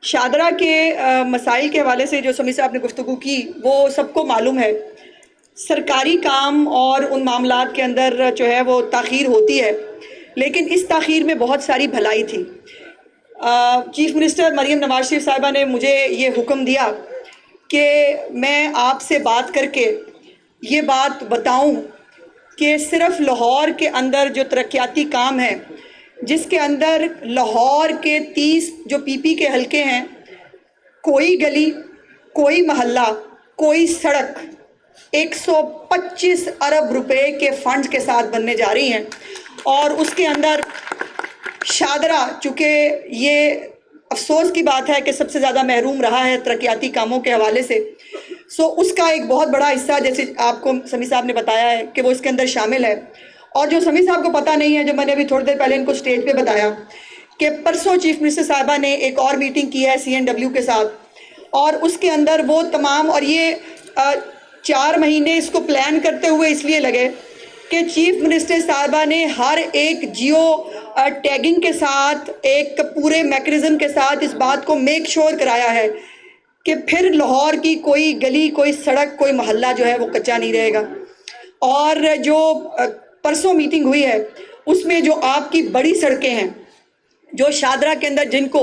شادرہ کے مسائل کے حوالے سے جو سمیع صاحب نے گفتگو کی وہ سب کو معلوم ہے. سرکاری کام اور ان معاملات کے اندر جو ہے وہ تاخیر ہوتی ہے، لیکن اس تاخیر میں بہت ساری بھلائی تھی. چیف منسٹر مریم نواز شریف صاحبہ نے مجھے یہ حکم دیا کہ میں آپ سے بات کر کے یہ بات بتاؤں کہ صرف لاہور کے اندر جو ترقیاتی کام ہیں، جس کے اندر لاہور کے 30 جو پی پی کے حلقے ہیں، کوئی گلی، کوئی محلہ، کوئی سڑک 125 ارب روپے کے فنڈز کے ساتھ بننے جا رہی ہیں. اور اس کے اندر شادرہ، چونکہ یہ افسوس کی بات ہے کہ سب سے زیادہ محروم رہا ہے ترقیاتی کاموں کے حوالے سے، اس کا ایک بہت بڑا حصہ، جیسے آپ کو سمیع صاحب نے بتایا ہے کہ وہ اس کے اندر شامل ہے. اور جو سمیع صاحب کو پتہ نہیں ہے، جو میں نے ابھی تھوڑی دیر پہلے ان کو سٹیج پہ بتایا کہ پرسوں چیف منسٹر صاحبہ نے ایک اور میٹنگ کی ہے CNW کے ساتھ، اور اس کے اندر وہ تمام، اور یہ 4 مہینے اس کو پلان کرتے ہوئے اس لیے لگے کہ چیف منسٹر صاحبہ نے ہر ایک جیو ٹیگنگ کے ساتھ، ایک پورے میکنزم کے ساتھ اس بات کو میک شور کرایا ہے کہ پھر لاہور کی کوئی گلی، کوئی سڑک، کوئی محلہ جو ہے وہ کچا نہیں رہے گا. اور جو پرسوں میٹنگ ہوئی ہے اس میں جو آپ کی بڑی سڑکیں ہیں، جو شادرہ کے اندر جن کو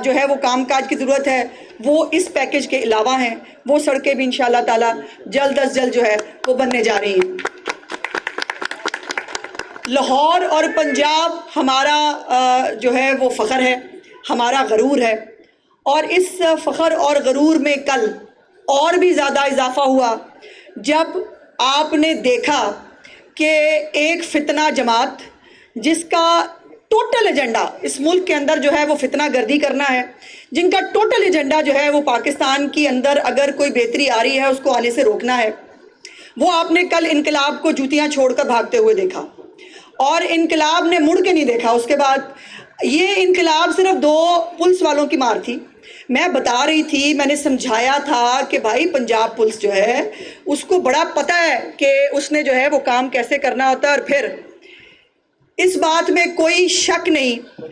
جو ہے وہ کام کاج کی ضرورت ہے، وہ اس پیکج کے علاوہ ہیں، وہ سڑکیں بھی انشاءاللہ تعالی جلد از جلد جو ہے وہ بننے جا رہی ہیں. لاہور اور پنجاب ہمارا جو ہے وہ فخر ہے، ہمارا غرور ہے، اور اس فخر اور غرور میں کل اور بھی زیادہ اضافہ ہوا جب آپ نے دیکھا کہ ایک فتنہ جماعت جس کا ٹوٹل ایجنڈا اس ملک کے اندر جو ہے وہ فتنہ گردی کرنا ہے، جن کا ٹوٹل ایجنڈا جو ہے وہ پاکستان کی اندر اگر کوئی بہتری آ رہی ہے اس کو آنے سے روکنا ہے، وہ آپ نے کل انقلاب کو جوتیاں چھوڑ کر بھاگتے ہوئے دیکھا، اور انقلاب نے مڑ کے نہیں دیکھا. اس کے بعد یہ انقلاب صرف 2 پولیس والوں کی مار تھی. میں بتا رہی تھی، میں نے سمجھایا تھا کہ بھائی پنجاب پولیس جو ہے اس کو بڑا پتہ ہے کہ اس نے جو ہے وہ کام کیسے کرنا ہوتا ہے. اور پھر اس بات میں کوئی شک نہیں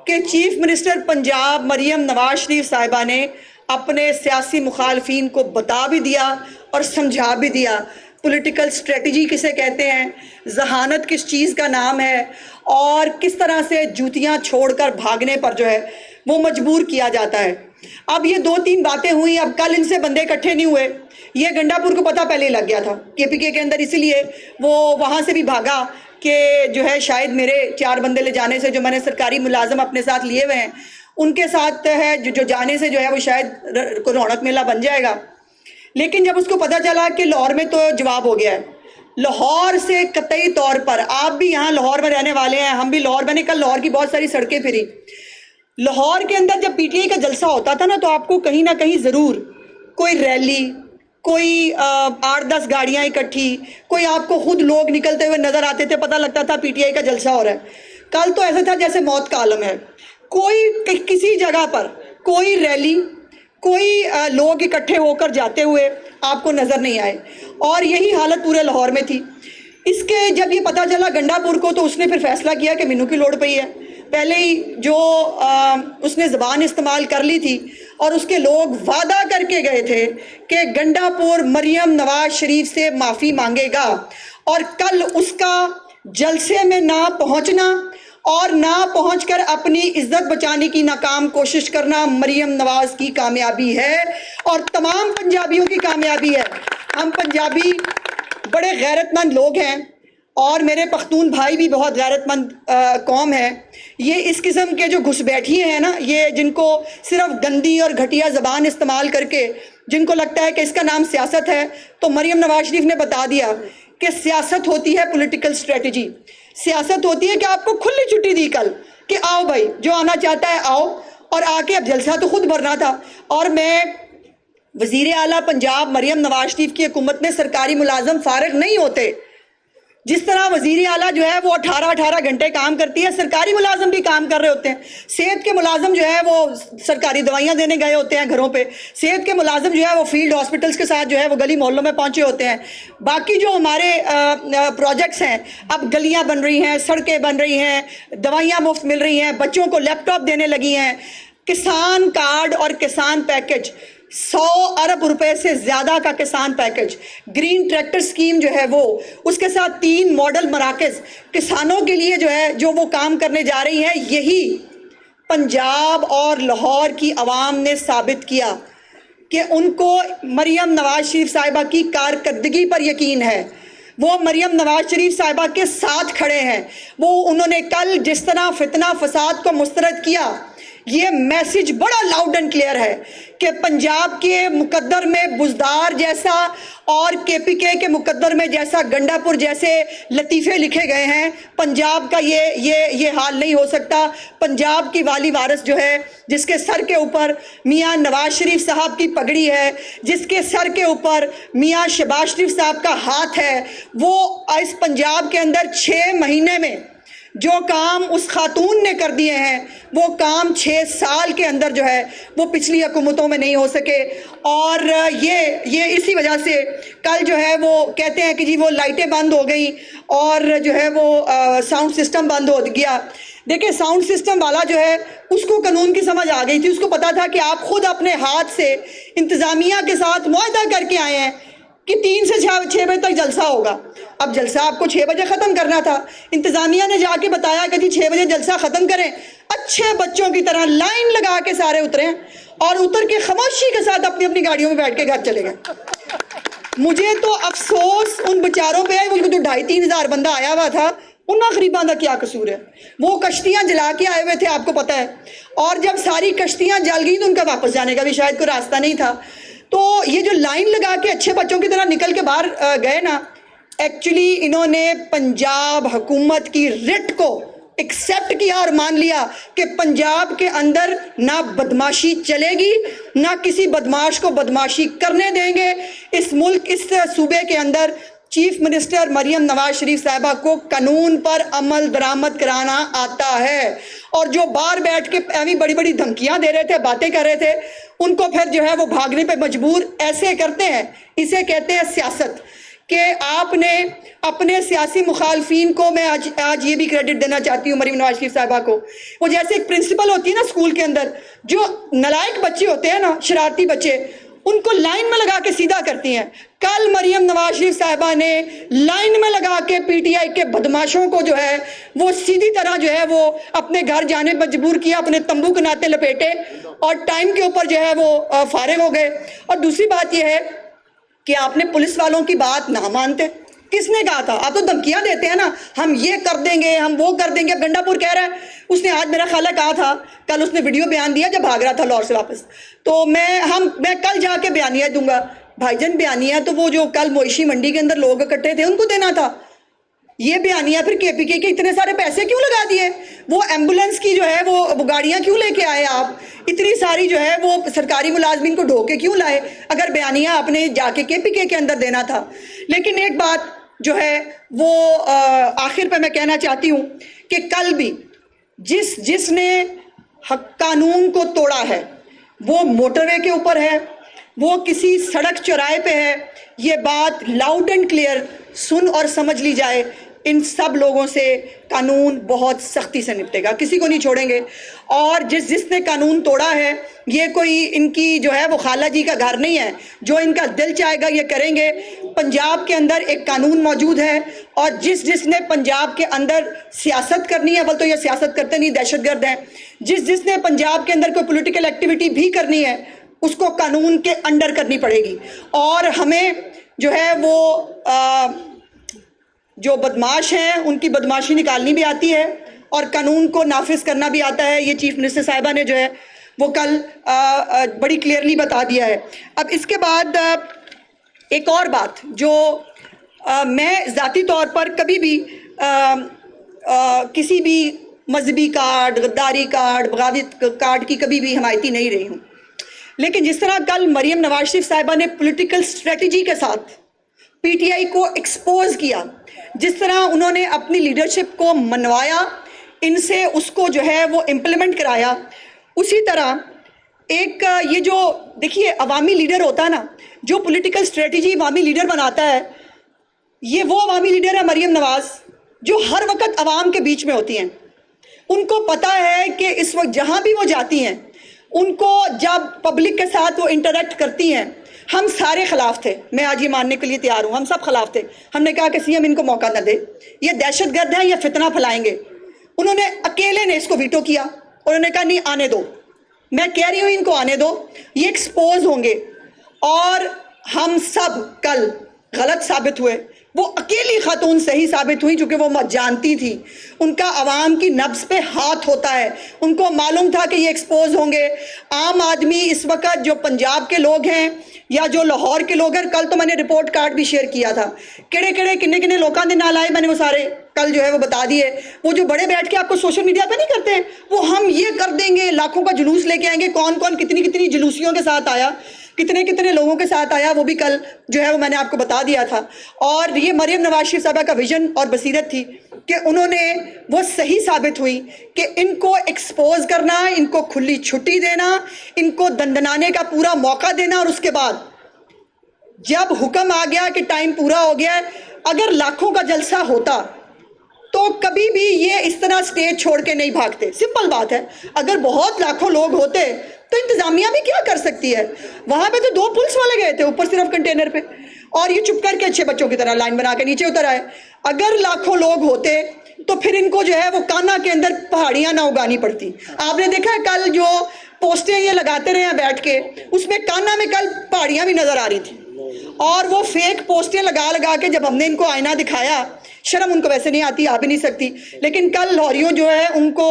کہ چیف منسٹر پنجاب مریم نواز شریف صاحبہ نے اپنے سیاسی مخالفین کو بتا بھی دیا اور سمجھا بھی دیا پولیٹیکل اسٹریٹجی کسے کہتے ہیں، ذہانت کس چیز کا نام ہے، اور کس طرح سے جوتیاں چھوڑ کر بھاگنے پر جو ہے وہ مجبور کیا جاتا ہے. اب یہ 2-3 باتیں ہوئی، اب کل ان سے بندے اکٹھے نہیں ہوئے. یہ گنڈا پور کو پتہ پہلے ہی لگ گیا تھا KPK کے اندر، اسی لیے وہ وہاں سے بھی بھاگا کہ جو ہے شاید میرے 4 بندے لے جانے سے، جو میں نے سرکاری ملازم اپنے ساتھ لیے ہوئے ہیں ان کے ساتھ ہے، جو جانے سے جو ہے وہ شاید کو رونق میلہ بن جائے گا. لیکن جب اس کو پتہ چلا کہ لاہور میں تو جواب ہو گیا ہے، لاہور سے قطعی طور پر، آپ بھی یہاں لاہور میں رہنے والے ہیں، ہم بھی لاہور، میں نے کل لاہور کی بہت ساری سڑکیں پھری. لاہور کے اندر جب PTI کا جلسہ ہوتا تھا نا، تو آپ کو کہیں نہ کہیں ضرور کوئی ریلی، کوئی 8-10 گاڑیاں اکٹھی، کوئی آپ کو خود لوگ نکلتے ہوئے نظر آتے تھے، پتہ لگتا تھا PTI کا جلسہ ہو رہا ہے. کل تو ایسا تھا جیسے موت کا عالم ہے، کوئی کسی جگہ پر کوئی ریلی، کوئی لوگ اکٹھے ہو کر جاتے ہوئے آپ کو نظر نہیں آئے. اور یہی حالت پورے لاہور میں تھی. اس کے جب یہ پتہ چلا گنڈا پور کو، تو اس نے پھر فیصلہ کیا کہ مینو کی لوڑ پئی ہے. پہلے ہی جو اس نے زبان استعمال کر لی تھی، اور اس کے لوگ وعدہ کر کے گئے تھے کہ گنڈا پور مریم نواز شریف سے معافی مانگے گا، اور کل اس کا جلسے میں نہ پہنچنا اور نہ پہنچ کر اپنی عزت بچانے کی ناکام کوشش کرنا مریم نواز کی کامیابی ہے اور تمام پنجابیوں کی کامیابی ہے. ہم پنجابی بڑے غیرت مند لوگ ہیں، اور میرے پختون بھائی بھی بہت غیرت مند قوم ہے. یہ اس قسم کے جو گھس بیٹھیے ہیں نا، یہ جن کو صرف گندی اور گھٹیا زبان استعمال کر کے جن کو لگتا ہے کہ اس کا نام سیاست ہے، تو مریم نواز شریف نے بتا دیا کہ سیاست ہوتی ہے پولیٹیکل اسٹریٹجی. سیاست ہوتی ہے کہ آپ کو کھلی چھٹی دی کل کہ آؤ بھائی، جو آنا چاہتا ہے آؤ، اور آ کے اب جلسہ تو خود بھرنا تھا. اور میں وزیر اعلیٰ پنجاب مریم نواز شریف کی حکومت میں سرکاری ملازم فارغ نہیں ہوتے. جس طرح وزیر اعلیٰ جو ہے وہ 18 گھنٹے کام کرتی ہے، سرکاری ملازم بھی کام کر رہے ہوتے ہیں. صحت کے ملازم جو ہے وہ سرکاری دوائیاں دینے گئے ہوتے ہیں گھروں پہ. صحت کے ملازم جو ہے وہ فیلڈ ہاسپٹلز کے ساتھ جو ہے وہ گلی محلوں میں پہنچے ہوتے ہیں. باقی جو ہمارے پروجیکٹس ہیں، اب گلیاں بن رہی ہیں، سڑکیں بن رہی ہیں، دوائیاں مفت مل رہی ہیں، بچوں کو لیپ ٹاپ دینے لگی ہیں. کسان کارڈ اور کسان پیکج، 100 ارب روپے سے زیادہ کا کسان پیکج، گرین ٹریکٹر سکیم جو ہے وہ، اس کے ساتھ 3 ماڈل مراکز کسانوں کے لیے جو ہے جو وہ کام کرنے جا رہی ہیں. یہی پنجاب اور لاہور کی عوام نے ثابت کیا کہ ان کو مریم نواز شریف صاحبہ کی کارکردگی پر یقین ہے. وہ مریم نواز شریف صاحبہ کے ساتھ کھڑے ہیں. انہوں نے کل جس طرح فتنہ فساد کو مسترد کیا، یہ میسج بڑا لاؤڈ اینڈ کلیئر ہے کہ پنجاب کے مقدر میں بزدار جیسا اور کے پی کے مقدر میں جیسا گنڈا پور جیسے لطیفے لکھے گئے ہیں، پنجاب کا یہ حال نہیں ہو سکتا. پنجاب کی والی وارث جو ہے، جس کے سر کے اوپر میاں نواز شریف صاحب کی پگڑی ہے، جس کے سر کے اوپر میاں شہباز شریف صاحب کا ہاتھ ہے، وہ اس پنجاب کے اندر 6 مہینے میں جو کام اس خاتون نے کر دیے ہیں، وہ کام 6 سال کے اندر جو ہے وہ پچھلی حکومتوں میں نہیں ہو سکے. اور یہ اسی وجہ سے کل جو ہے وہ کہتے ہیں کہ جی وہ لائٹیں بند ہو گئیں اور جو ہے وہ ساؤنڈ سسٹم بند ہو گیا. دیکھیں، ساؤنڈ سسٹم والا جو ہے اس کو قانون کی سمجھ آ گئی تھی. اس کو پتا تھا کہ آپ خود اپنے ہاتھ سے انتظامیہ کے ساتھ معاہدہ کر کے آئے ہیں کہ 3 سے 6 بجے تک جلسہ ہوگا. اب جلسہ آپ کو 6 بجے ختم کرنا تھا. انتظامیہ نے جا کے بتایا کہ جی 6 بجے جلسہ ختم کریں. اچھے بچوں کی طرح لائن لگا کے سارے اتریں اور اتر کے خاموشی کے ساتھ اپنی اپنی گاڑیوں میں بیٹھ کے گھر چلے گئے. مجھے تو افسوس ان بچاروں پہ ہے، وہ جو 2,500-3 ہزار بندہ آیا ہوا تھا، ان غریباں کا کیا قصور ہے؟ وہ کشتیاں جلا کے آئے ہوئے تھے، آپ کو پتہ ہے، اور جب ساری کشتیاں جل گئی تو ان کا واپس جانے کا بھی شاید کوئی راستہ نہیں تھا. تو یہ جو لائن لگا کے اچھے بچوں کی طرح نکل کے باہر گئے نا، ایکچولی انہوں نے پنجاب حکومت کی رٹ کو ایکسیپٹ کیا اور مان لیا کہ پنجاب کے اندر نہ بدماشی چلے گی، نہ کسی بدماش کو بدماشی کرنے دیں گے. اس ملک، اس صوبے کے اندر چیف منسٹر مریم نواز شریف صاحبہ کو قانون پر عمل درآمد کرانا آتا ہے، اور جو باہر بیٹھ کے ایویں بڑی بڑی دھمکیاں دے رہے تھے، باتیں کر رہے تھے، ان کو پھر جو ہے وہ بھاگنے پہ مجبور ایسے کرتے ہیں. اسے کہتے ہیں سیاست، کہ آپ نے اپنے سیاسی مخالفین کو، میں آج یہ بھی کریڈٹ دینا چاہتی ہوں مریم نواز شریف صاحبہ کو، وہ جیسے ایک پرنسپل ہوتی ہے نا اسکول کے اندر، جو نالائق بچے ہوتے ہیں نا، شرارتی بچے، ان کو لائن میں لگا کے سیدھا کرتی ہیں. کل مریم نواز شریف صاحبہ نے لائن میں لگا کے پی ٹی آئی کے بدماشوں کو جو ہے وہ سیدھی طرح جو ہے وہ اپنے گھر جانے مجبور کیا، اپنے تمبو کے ناطے لپیٹے اور ٹائم کے اوپر جو ہے وہ فارغ ہو گئے. اور دوسری بات یہ ہے کہ آپ نے پولیس والوں کی بات نہ مانتے. کس نے کہا تھا؟ آپ تو دھمکیاں دیتے ہیں نا، ہم یہ کر دیں گے، ہم وہ کر دیں گے. گنڈا پور کہہ رہا ہے، اس نے آج میرا خیال ہے کہا تھا، کل اس نے ویڈیو بیان دیا جب بھاگ رہا تھا لاہور سے واپس، تو میں کل جا کے بیانیہ دوں گا. بھائی جان، بیانیہ تو وہ جو کل مویشی منڈی کے اندر لوگ اکٹھے تھے ان کو دینا تھا. یہ بیانیہ پھر کے پی کے اتنے سارے پیسے کیوں لگا دیے؟ وہ ایمبولنس کی جو ہے وہ گاڑیاں کیوں لے کے آئے آپ؟ اتنی ساری جو ہے وہ سرکاری ملازمین کو ڈھو کے کیوں لائے اگر بیانیہ آپ نے جا کے پی کے اندر دینا تھا؟ لیکن ایک بات جو ہے وہ آخر پہ میں کہنا چاہتی ہوں کہ کل بھی جس نے قانون کو توڑا ہے، وہ موٹر وے کے اوپر ہے، وہ کسی سڑک چوراہے پہ ہے. یہ بات لاؤڈ اینڈ کلیئر سن اور سمجھ لی جائے. ان سب لوگوں سے قانون بہت سختی سے نپٹے گا، کسی کو نہیں چھوڑیں گے. اور جس نے قانون توڑا ہے، یہ کوئی ان کی جو ہے وہ خالہ جی کا گھر نہیں ہے. جو ان کا دل چاہے گا یہ کریں گے. پنجاب کے اندر ایک قانون موجود ہے، اور جس نے پنجاب کے اندر سیاست کرنی ہے، اول تو یہ سیاست کرتے نہیں، دہشت گرد ہیں. جس نے پنجاب کے اندر کوئی پولیٹیکل ایکٹیویٹی بھی کرنی ہے، اس کو قانون کے انڈر کرنی پڑے گی. اور ہمیں جو ہے وہ جو بدماش ہیں ان کی بدماشی نکالنی بھی آتی ہے اور قانون کو نافذ کرنا بھی آتا ہے. یہ چیف منسٹر صاحبہ نے جو ہے وہ کل بڑی کلیئرلی بتا دیا ہے. اب اس کے بعد ایک اور بات جو میں ذاتی طور پر کبھی بھی کسی بھی مذہبی کارڈ، غداری کارڈ، بغاوت کارڈ کی کبھی بھی حمایتی نہیں رہی ہوں، لیکن جس طرح کل مریم نواز شریف صاحبہ نے پولیٹیکل اسٹریٹجی کے ساتھ پی ٹی آئی کو ایکسپوز کیا، جس طرح انہوں نے اپنی لیڈرشپ کو منوایا، ان سے اس کو جو ہے وہ امپلیمنٹ کرایا، اسی طرح ایک یہ جو دیکھیے عوامی لیڈر ہوتا ہے نا، جو پولیٹیکل اسٹریٹجی عوامی لیڈر بناتا ہے، یہ وہ عوامی لیڈر ہے مریم نواز جو ہر وقت عوام کے بیچ میں ہوتی ہیں. ان کو پتہ ہے کہ اس وقت جہاں بھی وہ جاتی ہیں ان کو جب پبلک کے ساتھ وہ انٹریکٹ کرتی ہیں، ہم سارے خلاف تھے، میں آج یہ ماننے کے لیے تیار ہوں، ہم سب خلاف تھے. ہم نے کہا کہ سی ایم ان کو موقع نہ دے، یہ دہشت گرد ہیں، یہ فتنہ پھیلائیں گے. انہوں نے اکیلے نے اس کو ویٹو کیا، انہوں نے کہا نہیں آنے دو. میں کہہ رہی ہوں ان کو آنے دو، یہ ایکسپوز ہوں گے. اور ہم سب کل غلط ثابت ہوئے. وہ اکیلی خاتون صحیح ثابت ہوئی چونکہ وہ جانتی تھی، ان کا عوام کی نبض پہ ہاتھ ہوتا ہے، ان کو معلوم تھا کہ یہ ایکسپوز ہوں گے. عام آدمی اس وقت جو پنجاب کے لوگ ہیں یا جو لاہور کے لوگ ہیں، کل تو میں نے رپورٹ کارڈ بھی شیئر کیا تھا، کنے لوگوں نے نال آئے، میں نے وہ سارے کل جو ہے وہ بتا دیے. وہ جو بڑے بیٹھ کے آپ کو سوشل میڈیا پہ نہیں کرتے، وہ ہم یہ کر دیں گے، لاکھوں کا جلوس لے کے آئیں گے، کون کون کتنی جلوسیوں کے ساتھ آیا، کتنے لوگوں کے ساتھ آیا، وہ بھی کل جو ہے وہ میں نے آپ کو بتا دیا تھا. اور یہ مریم نواز شریف صاحبہ کا ویژن اور بصیرت تھی کہ انہوں نے وہ صحیح ثابت ہوئی کہ ان کو ایکسپوز کرنا، ان کو کھلی چھٹی دینا، ان کو دندنانے کا پورا موقع دینا. اور اس کے بعد جب حکم آ گیا کہ ٹائم پورا ہو گیا ہے، اگر لاکھوں کا جلسہ ہوتا تو کبھی بھی یہ اس طرح سٹیج چھوڑ کے نہیں بھاگتے. سمپل بات ہے، اگر بہت لاکھوں لوگ ہوتے تو انتظامیہ بھی کیا کر سکتی ہے؟ وہاں پہ تو 2 پولیس والے گئے تھے اوپر صرف کنٹینر پہ، اور یہ چپ کر کے اچھے بچوں کی طرح لائن بنا کے نیچے اتر آئے. اگر لاکھوں لوگ ہوتے تو پھر ان کو جو ہے وہ کانا کے اندر پہاڑیاں نہ اگانی پڑتی. آپ نے دیکھا ہے کل جو پوسٹیں یہ لگاتے رہے ہیں بیٹھ کے، اس میں کانا میں کل پہاڑیاں بھی نظر آ رہی تھی. اور وہ فیک پوسٹیں لگا کے جب ہم نے ان کو آئینہ دکھایا، شرم ان کو ویسے نہیں آتی، آ بھی نہیں سکتی، لیکن کل لاہوریوں جو ہے ان کو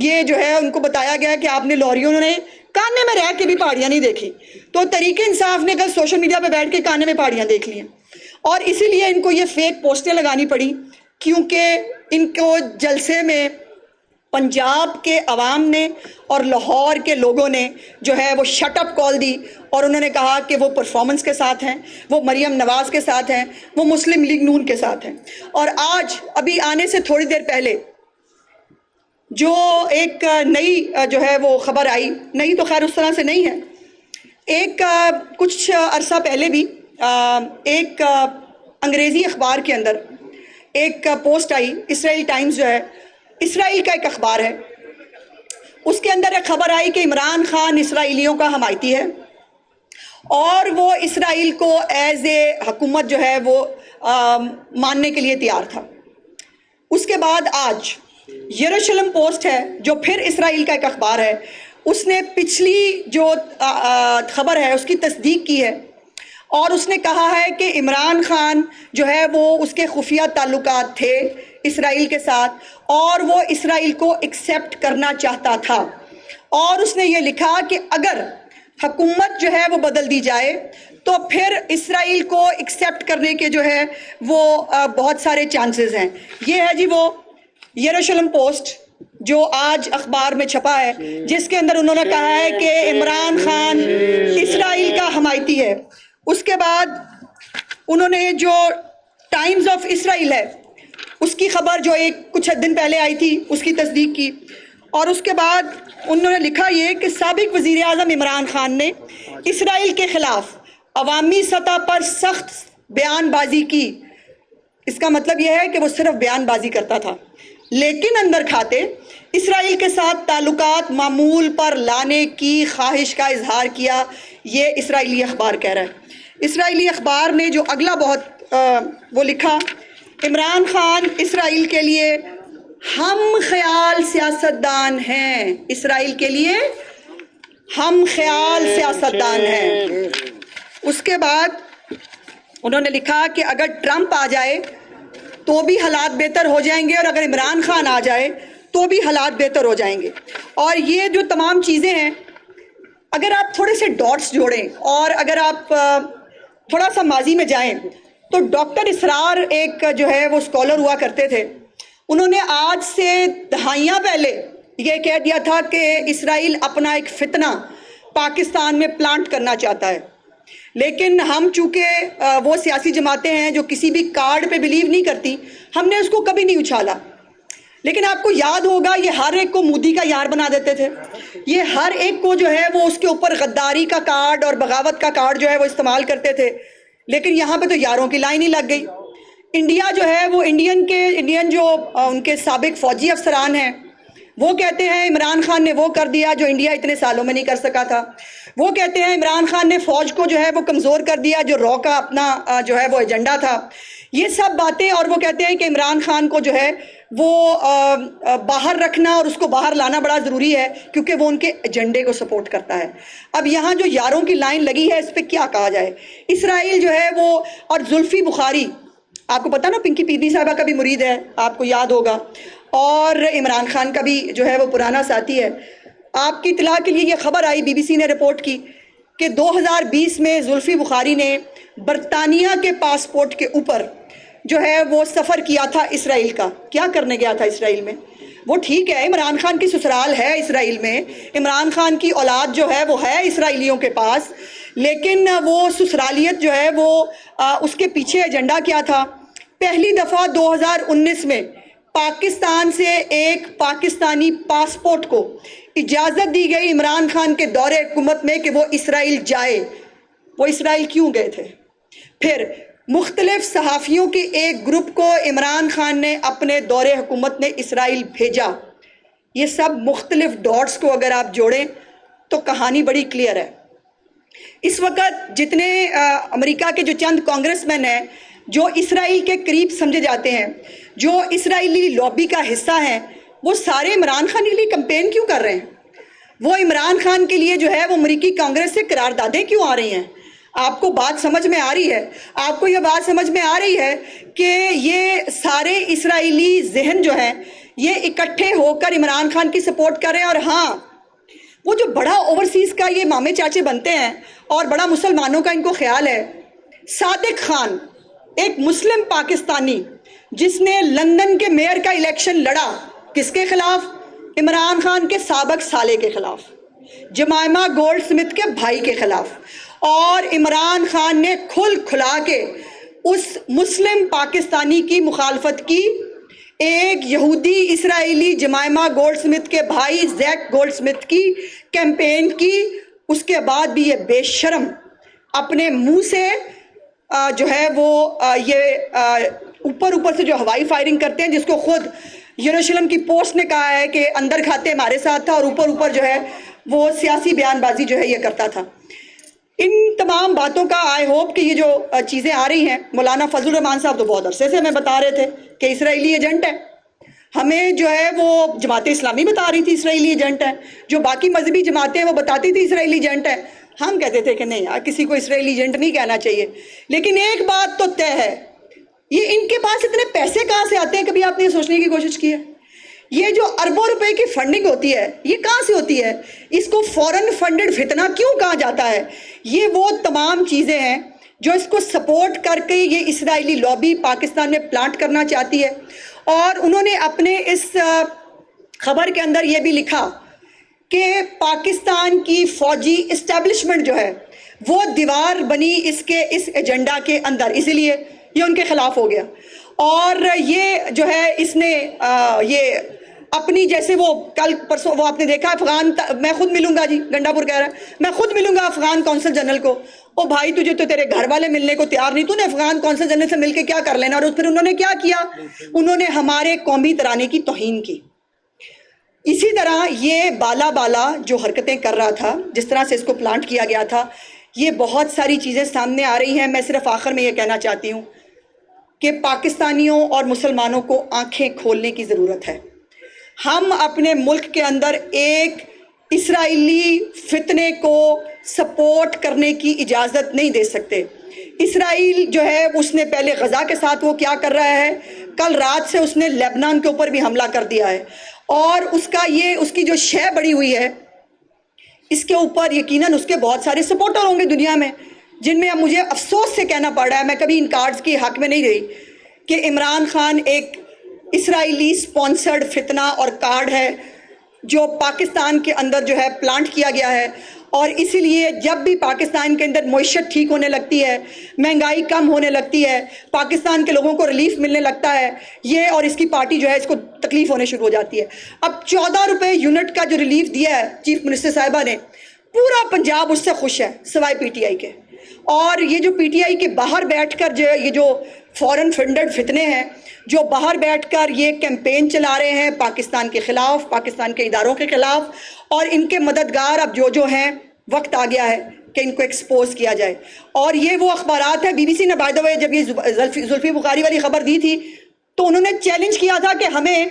یہ جو ہے ان کو بتایا گیا کہ آپ نے لاہوریوں نے کانے میں رہ کے بھی پہاڑیاں نہیں دیکھی. تو تحریک انصاف نے کل سوشل میڈیا پہ بیٹھ کے کانے میں پہاڑیاں دیکھ لی ہیں، اور اسی لیے ان کو یہ فیک پوسٹیں لگانی پڑی، کیونکہ ان کو جلسے میں پنجاب کے عوام نے اور لاہور کے لوگوں نے جو ہے وہ شٹ اپ کال دی، اور انہوں نے کہا کہ وہ پرفارمنس کے ساتھ ہیں، وہ مریم نواز کے ساتھ ہیں، وہ مسلم لیگ نون کے ساتھ ہیں. اور آج ابھی آنے سے تھوڑی دیر پہلے جو ایک نئی جو ہے وہ خبر آئی، نئی تو خیر اس طرح سے نہیں ہے، ایک کچھ عرصہ پہلے بھی ایک انگریزی اخبار کے اندر ایک پوسٹ آئی، اسرائیل ٹائمز جو ہے اسرائیل کا ایک اخبار ہے، اس کے اندر ایک خبر آئی کہ عمران خان اسرائیلیوں کا حمایتی ہے اور وہ اسرائیل کو ایز اے حکومت جو ہے وہ ماننے کے لیے تیار تھا. اس کے بعد آج یروشلم پوسٹ ہے جو پھر اسرائیل کا ایک اخبار ہے، اس نے پچھلی جو خبر ہے اس کی تصدیق کی ہے، اور اس نے کہا ہے کہ عمران خان جو ہے وہ اس کے خفیہ تعلقات تھے اسرائیل کے ساتھ، اور وہ اسرائیل کو ایکسیپٹ کرنا چاہتا تھا. اور اس نے یہ لکھا کہ اگر حکومت جو ہے وہ بدل دی جائے تو پھر اسرائیل کو ایکسیپٹ کرنے کے جو ہے وہ بہت سارے چانسز ہیں. یہ ہے جی وہ یروشلم پوسٹ جو آج اخبار میں چھپا ہے، جس کے اندر انہوں نے کہا ہے کہ عمران خان اسرائیل کا حمایتی ہے. اس کے بعد انہوں نے جو ٹائمز آف اسرائیل ہے اس کی خبر جو کچھ دن پہلے آئی تھی اس کی تصدیق کی، اور اس کے بعد انہوں نے لکھا یہ کہ سابق وزیر اعظم عمران خان نے اسرائیل کے خلاف عوامی سطح پر سخت بیان بازی کی. اس کا مطلب یہ ہے کہ وہ صرف بیان بازی کرتا تھا، لیکن اندر کھاتے اسرائیل کے ساتھ تعلقات معمول پر لانے کی خواہش کا اظہار کیا. یہ اسرائیلی اخبار کہہ رہا ہے. اسرائیلی اخبار نے جو اگلا بہت وہ لکھا، عمران خان اسرائیل کے لیے ہم خیال سیاستدان ہیں، اسرائیل کے لیے ہم خیال سیاستدان ہیں. اس کے بعد انہوں نے لکھا کہ اگر ٹرمپ آ جائے تو بھی حالات بہتر ہو جائیں گے، اور اگر عمران خان آ جائے تو بھی حالات بہتر ہو جائیں گے. اور یہ جو تمام چیزیں ہیں، اگر آپ تھوڑے سے ڈاٹس جوڑیں اور اگر آپ تھوڑا سا ماضی میں جائیں تو ڈاکٹر اسرار ایک جو ہے وہ اسکالر ہوا کرتے تھے، انہوں نے آج سے دہائیاں پہلے یہ کہہ دیا تھا کہ اسرائیل اپنا ایک فتنہ پاکستان میں پلانٹ کرنا چاہتا ہے. لیکن ہم چونکہ وہ سیاسی جماعتیں ہیں جو کسی بھی کارڈ پہ بلیو نہیں کرتی، ہم نے اس کو کبھی نہیں اچھالا. لیکن آپ کو یاد ہوگا یہ ہر ایک کو مودی کا یار بنا دیتے تھے، یہ ہر ایک کو جو ہے وہ اس کے اوپر غداری کا کارڈ اور بغاوت کا کارڈ جو ہے وہ استعمال کرتے تھے. لیکن یہاں پہ تو یاروں کی لائن ہی لگ گئی. انڈیا جو ہے وہ انڈین جو ان کے سابق فوجی افسران ہیں وہ کہتے ہیں عمران خان نے وہ کر دیا جو انڈیا اتنے سالوں میں نہیں کر سکا تھا. وہ کہتے ہیں عمران خان نے فوج کو جو ہے وہ کمزور کر دیا جو رو کا اپنا جو ہے وہ ایجنڈا تھا. یہ سب باتیں. اور وہ کہتے ہیں کہ عمران خان کو جو ہے وہ باہر رکھنا اور اس کو باہر لانا بڑا ضروری ہے کیونکہ وہ ان کے ایجنڈے کو سپورٹ کرتا ہے. اب یہاں جو یاروں کی لائن لگی ہے اس پہ کیا کہا جائے. اسرائیل جو ہے وہ اور زلفی بخاری, آپ کو پتا نا پنکی پی بی صاحبہ کا بھی مرید ہے, آپ کو یاد ہوگا, اور عمران خان کا بھی جو ہے وہ پرانا ساتھی ہے. آپ کی اطلاع کے لیے یہ خبر آئی, بی بی سی نے رپورٹ کی کہ 2020 میں زلفی بخاری نے برطانیہ کے پاسپورٹ کے اوپر جو ہے وہ سفر کیا تھا اسرائیل کا. کیا کرنے گیا تھا اسرائیل میں؟ وہ ٹھیک ہے عمران خان کی سسرال ہے اسرائیل میں, عمران خان کی اولاد جو ہے وہ ہے اسرائیلیوں کے پاس, لیکن وہ سسرالیت جو ہے وہ اس کے پیچھے ایجنڈا کیا تھا. پہلی دفعہ 2019 میں پاکستان سے ایک پاکستانی پاسپورٹ کو اجازت دی گئی عمران خان کے دور حکومت میں کہ وہ اسرائیل جائے. وہ اسرائیل کیوں گئے تھے؟ پھر مختلف صحافیوں کے ایک گروپ کو عمران خان نے اپنے دور حکومت میں اسرائیل بھیجا. یہ سب مختلف ڈاٹس کو اگر آپ جوڑیں تو کہانی بڑی کلیئر ہے. اس وقت جتنے امریکہ کے جو چند کانگریس مین ہیں جو اسرائیل کے قریب سمجھے جاتے ہیں, جو اسرائیلی لابی کا حصہ ہیں, وہ سارے عمران خان کے لیے کمپین کیوں کر رہے ہیں؟ وہ عمران خان کے لیے جو ہے وہ امریکی کانگریس سے قراردادیں کیوں آ رہی ہیں؟ آپ کو بات سمجھ میں آ رہی ہے؟ آپ کو یہ بات سمجھ میں آ رہی ہے کہ یہ سارے اسرائیلی ذہن جو ہیں یہ اکٹھے ہو کر عمران خان کی سپورٹ کر رہے ہیں. اور ہاں, وہ جو بڑا اوورسیز کا یہ مامے چاچے بنتے ہیں اور بڑا مسلمانوں کا ان کو خیال ہے, صادق خان ایک مسلم پاکستانی جس نے لندن کے میئر کا الیکشن لڑا, کس کے خلاف؟ عمران خان کے سابق سالے کے خلاف, جمائمہ گولڈ سمتھ کے بھائی کے خلاف. اور عمران خان نے کھل کھلا کے اس مسلم پاکستانی کی مخالفت کی. ایک یہودی اسرائیلی جمائمہ گولڈ سمتھ کے بھائی زیک گولڈ سمتھ کی کیمپین کی. اس کے بعد بھی یہ بے شرم اپنے منہ سے جو ہے وہ یہ اوپر سے جو ہوائی فائرنگ کرتے ہیں, جس کو خود یروشلم کی پوسٹ نے کہا ہے کہ اندر کھاتے ہمارے ساتھ تھا اور اوپر جو ہے وہ سیاسی بیان بازی جو ہے یہ کرتا تھا. ان تمام باتوں کا آئی ہوپ کہ یہ جو چیزیں آ رہی ہیں, مولانا فضل الرحمان صاحب تو بہت عرصے سے ہمیں بتا رہے تھے کہ اسرائیلی ایجنٹ ہے, ہمیں جو ہے وہ جماعت اسلامی بتا رہی تھی اسرائیلی ایجنٹ ہے, جو باقی مذہبی جماعتیں ہیں وہ بتاتی تھی اسرائیلی ایجنٹ ہے. ہم کہتے تھے کہ نہیں یار, کسی کو اسرائیلی ایجنٹ نہیں کہنا چاہیے. لیکن ایک بات تو طے ہے, یہ ان کے پاس اتنے پیسے کہاں سے آتے ہیں؟ کبھی آپ نے یہ سوچنے کی کوشش کی ہے؟ یہ جو اربوں روپے کی فنڈنگ ہوتی ہے یہ کہاں سے ہوتی ہے؟ اس کو فورن فنڈڈ فتنہ کیوں کہا جاتا ہے؟ یہ وہ تمام چیزیں ہیں جو اس کو سپورٹ کر کے یہ اسرائیلی لابی پاکستان میں پلانٹ کرنا چاہتی ہے. اور انہوں نے اپنے اس خبر کے اندر یہ بھی لکھا کہ پاکستان کی فوجی اسٹیبلشمنٹ جو ہے وہ دیوار بنی اس ایجنڈا کے اندر, اسی لیے یہ ان کے خلاف ہو گیا. اور یہ جو ہے اس نے یہ اپنی جیسے وہ کل پرسوں وہ آپ نے دیکھا افغان, میں خود ملوں گا, جی گنڈا پور کہہ رہا ہے میں خود ملوں گا افغان کونسل جنرل کو. او بھائی, تجھے تو تیرے گھر والے ملنے کو تیار نہیں, تو نے افغان کونسل جنرل سے مل کے کیا کر لینا؟ اور پھر انہوں نے کیا کیا؟ انہوں نے ہمارے قومی ترانے کی توہین کی. اسی طرح یہ بالا جو حرکتیں کر رہا تھا, جس طرح سے اس کو پلانٹ کیا گیا تھا, یہ بہت ساری چیزیں سامنے آ رہی ہیں. میں صرف آخر میں یہ کہنا چاہتی ہوں کہ پاکستانیوں اور مسلمانوں کو آنکھیں کھولنے کی ضرورت ہے. ہم اپنے ملک کے اندر ایک اسرائیلی فتنے کو سپورٹ کرنے کی اجازت نہیں دے سکتے. اسرائیل جو ہے اس نے پہلے غزہ کے ساتھ وہ کیا کر رہا ہے, کل رات سے اس نے لیبنان کے اوپر بھی حملہ کر دیا ہے, اور اس کی جو شے بڑی ہوئی ہے اس کے اوپر یقیناً اس کے بہت سارے سپورٹر ہوں گے دنیا میں, جن میں اب مجھے افسوس سے کہنا پڑ رہا ہے, میں کبھی ان کارڈز کی حق میں نہیں رہی, کہ عمران خان ایک اسرائیلی سپانسرڈ فتنہ اور کارڈ ہے جو پاکستان کے اندر جو ہے پلانٹ کیا گیا ہے. اور اسی لیے جب بھی پاکستان کے اندر معیشت ٹھیک ہونے لگتی ہے, مہنگائی کم ہونے لگتی ہے, پاکستان کے لوگوں کو ریلیف ملنے لگتا ہے, یہ اور اس کی پارٹی جو ہے اس کو تکلیف ہونے شروع ہو جاتی ہے. اب 14 روپے یونٹ کا جو ریلیف دیا ہے چیف منسٹر صاحبہ نے, پورا پنجاب اس سے خوش ہے سوائے پی ٹی آئی کے. اور یہ جو پی ٹی آئی کے باہر بیٹھ کر جو یہ جو فورن فنڈڈ فتنے ہیں جو باہر بیٹھ کر یہ کیمپین چلا رہے ہیں پاکستان کے خلاف، پاکستان کے اداروں کے خلاف، اور ان کے مددگار اب جو ہیں وقت آ گیا ہے کہ ان کو ایکسپوز کیا جائے۔ اور یہ وہ اخبارات ہیں، بی بی سی نے بائی دا وے جب یہ زلفی بخاری والی خبر دی تھی تو انہوں نے چیلنج کیا تھا کہ ہمیں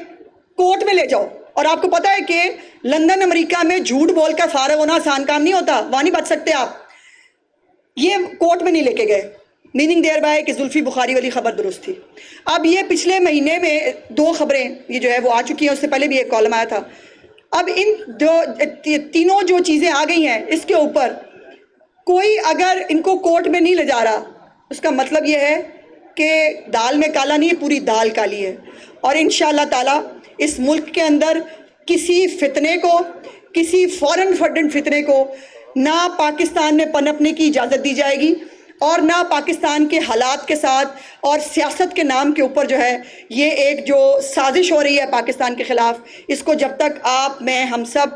کورٹ میں لے جاؤ، اور آپ کو پتہ ہے کہ لندن امریکہ میں جھوٹ بول کر فارغ ہونا آسان کام نہیں ہوتا، وہاں نہیں بچ سکتے آپ۔ یہ کورٹ میں نہیں لے کے گئے، میننگ دیر بائی کہ زلفی بخاری والی خبر درست تھی۔ اب یہ پچھلے مہینے میں 2 خبریں یہ جو ہے وہ آ چکی ہیں، اس سے پہلے بھی ایک کالم آیا تھا۔ اب ان تینوں جو چیزیں آ گئی ہیں اس کے اوپر کوئی اگر ان کو کورٹ میں نہیں لے جا رہا، اس کا مطلب یہ ہے کہ دال میں کالا نہیں ہے، پوری دال کالی ہے۔ اور انشاءاللہ تعالی اس ملک کے اندر کسی فتنے کو، کسی فورن فنڈڈ فتنے کو نہ پاکستان میں پنپنے کی اجازت دی جائے گی، اور نہ پاکستان کے حالات کے ساتھ اور سیاست کے نام کے اوپر جو ہے یہ ایک جو سازش ہو رہی ہے پاکستان کے خلاف، اس کو جب تک آپ، میں، ہم سب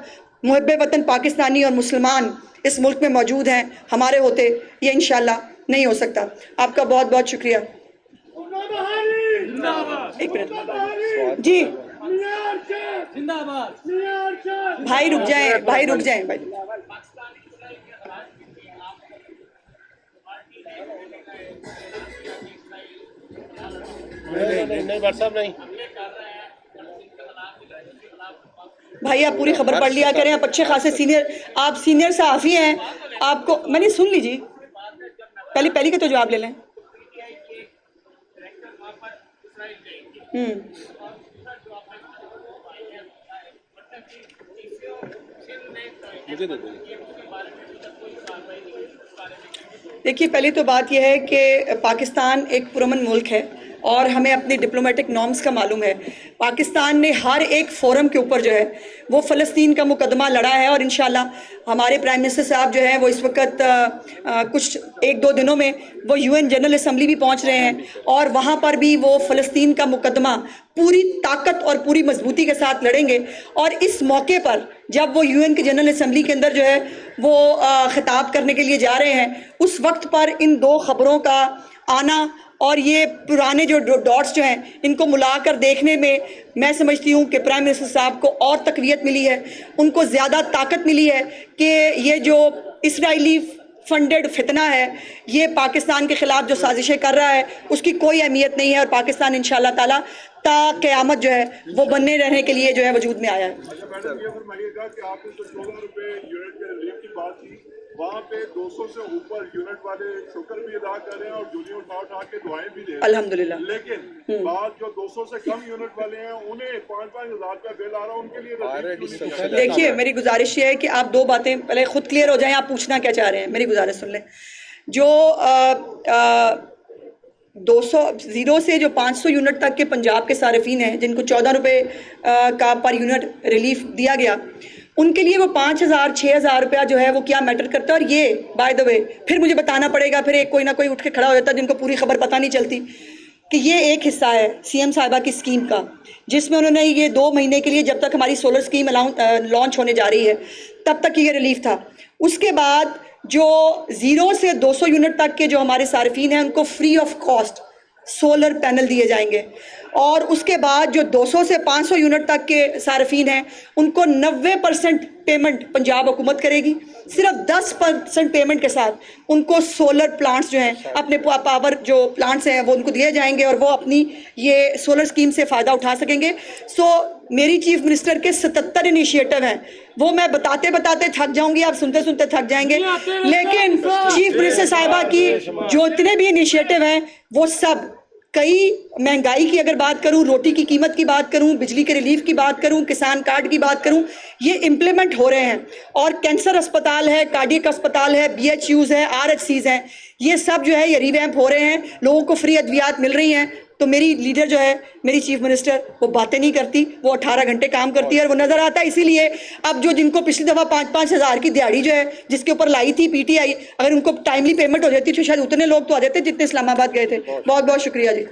محب وطن پاکستانی اور مسلمان اس ملک میں موجود ہیں ہمارے ہوتے، یہ انشاءاللہ نہیں ہو سکتا۔ آپ کا بہت بہت شکریہ۔ ایک منٹ جی، بھائی رک جائیں، بھائی رک جائیں، بھائی بھائی آپ پوری خبر پڑھ لیا کریں، آپ اچھے خاصے سینئر، آپ سینئر صحافی ہیں، آپ کو میں نے سن لیجیے، پہلی کا تو جواب لے لیں۔ دیکھیے پہلی تو بات یہ ہے کہ پاکستان ایک پرامن ملک ہے اور ہمیں اپنی ڈپلومیٹک نارمز کا معلوم ہے۔ پاکستان نے ہر ایک فورم کے اوپر جو ہے وہ فلسطین کا مقدمہ لڑا ہے، اور انشاءاللہ ہمارے پرائم منسٹر صاحب جو ہیں وہ اس وقت کچھ 1-2 دنوں میں وہ UN جنرل اسمبلی بھی پہنچ رہے ہیں، اور وہاں پر بھی وہ فلسطین کا مقدمہ پوری طاقت اور پوری مضبوطی کے ساتھ لڑیں گے۔ اور اس موقع پر جب وہ UN کی جنرل اسمبلی کے اندر جو ہے وہ خطاب کرنے کے لیے جا رہے ہیں، اس وقت پر ان 2 خبروں کا آنا اور یہ پرانے جو ڈاٹس جو ہیں ان کو ملا کر دیکھنے میں سمجھتی ہوں کہ پرائم منسٹر صاحب کو اور تقویت ملی ہے، ان کو زیادہ طاقت ملی ہے کہ یہ جو اسرائیلی فنڈڈ فتنہ ہے، یہ پاکستان کے خلاف جو سازشیں کر رہا ہے اس کی کوئی اہمیت نہیں ہے، اور پاکستان انشاءاللہ تعالیٰ تا قیامت جو ہے وہ بننے رہنے کے لیے جو ہے وجود میں آیا ہے۔ میڈم یہ فرمائیے گا کہ آپ نے جو 14 روپے یونٹ کے ریلیف کی بات کی، وہاں پہ 200 سے اوپر یونٹ والے شکر بھی ادا کر رہے ہیں اور جولیاں اٹھا کے دعائیں بھی دے رہے ہیں الحمدللہ۔ لیکن بعض جو 200 سے کم یونٹ والے ہیں انہیں 5-5 ہزار کا بل آ رہا ہے، ان کے لیے دیکھیے میری گزارش یہ ہے کہ آپ 2 باتیں پہلے خود کلیئر ہو جائیں، آپ پوچھنا کیا چاہ رہے ہیں، میری گزارش سن لیں۔ جو 0 سے جو 500 یونٹ تک کے پنجاب کے صارفین ہیں جن کو 14 روپے کا پر یونٹ ریلیف دیا گیا، ان کے لیے وہ 5,000-6,000 روپیہ جو ہے وہ کیا میٹر کرتا ہے۔ اور یہ بائی دا وے پھر مجھے بتانا پڑے گا، پھر ایک کوئی نہ کوئی اٹھ کے کھڑا ہو جاتا ہے جن کو پوری خبر پتہ نہیں چلتی، کہ یہ ایک حصہ ہے CM صاحبہ کی اسکیم کا، جس میں انہوں نے یہ 2 مہینے کے لیے جب تک ہماری سولر اسکیم لانچ ہونے جا رہی ہے تب تک یہ ریلیف تھا۔ اس کے بعد جو 0 سے 200 یونٹ تک کے جو ہمارے صارفین ہیں ان کو free of cost solar panel دیے جائیں گے، اور اس کے بعد جو 200 سے 500 یونٹ تک کے صارفین ہیں ان کو 90% پیمنٹ پنجاب حکومت کرے گی، صرف 10% پیمنٹ کے ساتھ ان کو سولر پلانٹس جو ہیں اپنے پاور جو پلانٹس ہیں وہ ان کو دیے جائیں گے، اور وہ اپنی یہ سولر اسکیم سے فائدہ اٹھا سکیں گے۔ میری چیف منسٹر کے 77 انیشیٹو ہیں، وہ میں بتاتے بتاتے تھک جاؤں گی، آپ سنتے سنتے تھک جائیں گے، لیکن چیف منسٹر صاحبہ کی جو اتنے بھی انیشیٹو ہیں وہ سب، کئی مہنگائی کی اگر بات کروں، روٹی کی قیمت کی بات کروں، بجلی کے ریلیف کی بات کروں، کسان کارڈ کی بات کروں، یہ امپلیمنٹ ہو رہے ہیں، اور کینسر اسپتال ہے، کارڈیک اسپتال ہے، BHUs ہے، RHCs ہیں، یہ سب جو ہے یہ ریویمپ ہو رہے ہیں، لوگوں کو فری ادویات مل رہی ہیں۔ تو میری لیڈر جو ہے، میری چیف منسٹر، وہ باتیں نہیں کرتی، وہ 18 گھنٹے کام کرتی ہے، اور وہ نظر آتا ہے۔ اسی لیے اب جو جن کو پچھلی دفعہ 5-5 ہزار کی دیہڑی جو ہے جس کے اوپر لائی تھی PTI، اگر ان کو ٹائملی پیمنٹ ہو جاتی تو شاید اتنے لوگ تو آ جاتے جتنے اسلام آباد گئے تھے۔ بہت بہت شکریہ جی۔